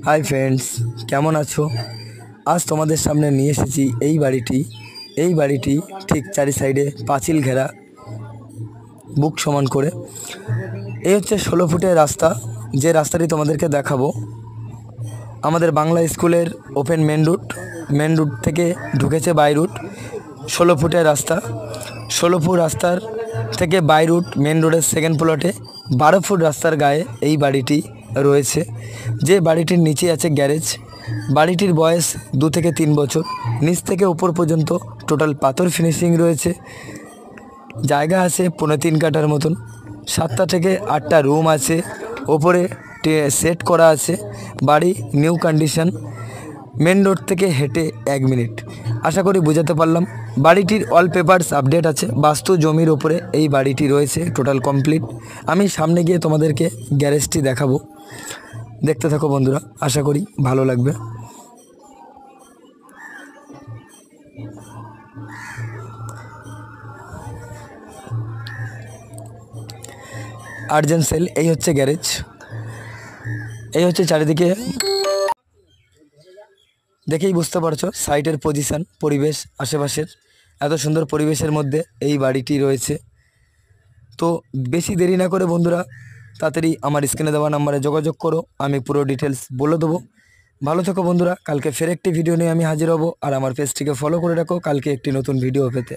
Hi friends, কেমন আছো? আজ তোমাদের সামনে নিয়ে এসেছি এই বাড়িটি ঠিক চারি সাইডে পাঁচিল ঘেরা, বুক সমান করে। এই হচ্ছে 16 ফুটের রাস্তা, যে রাস্তাটি তোমাদেরকে দেখাবো। আমাদের বাংলা স্কুলের ওপেন মেন রুট থেকে ঢুকেছে বাই রুট। 16 ফুটের রাস্তা, 16 ফুট রাস্তার থেকে বাই রুট মেন রোডের সেকেন্ড প্লটে 12 ফুট রাস্তার গায়ে এই বাড়িটি রয়েছে। যে বাড়িটির নিচে আছে গ্যারেজ। বাড়িটির বয়স 2 থেকে 3 বছর। নিচ থেকে উপর পর্যন্ত টোটাল পাথর ফিনিশিং রয়েছে। জায়গা আছে 3.5 কাঠার মতন। 7টা থেকে 8টা রুম আছে, ওপরে সেট করা আছে। বাড়ি নিউ কন্ডিশন, মেন রোড থেকে হেঁটে 1 মিনিট। আশা করি বোঝাতে পারলাম। বাড়িটির অল পেপারস আপডেট আছে। বাস্তু জমির ওপরে এই বাড়িটি রয়েছে, টোটাল কমপ্লিট। আমি সামনে গিয়ে তোমাদেরকে গ্যারেজটি দেখাবো, দেখতে থাকো বন্ধুরা, আশা করি ভালো লাগবে। Urgent sale. এই হচ্ছে গ্যারেজ, এই হচ্ছে চারিদিকে, দেখেই বুঝতে পারছো সাইটের পজিশন, পরিবেশ, আশেপাশের এত সুন্দর পরিবেশের মধ্যে এই বাড়িটি রয়েছে। তো বেশি দেরি না করে বন্ধুরা, তাড়াতাড়ি আমার স্ক্রিনে দেওয়া নাম্বারে যোগাযোগ করো, আমি পুরো ডিটেলস বলে দেবো। ভালো থেকো বন্ধুরা, কালকে ফের একটি ভিডিও নিয়ে আমি হাজির হব। আর আমার পেজটিকে ফলো করে রাখো কালকে একটি নতুন ভিডিও পেতে।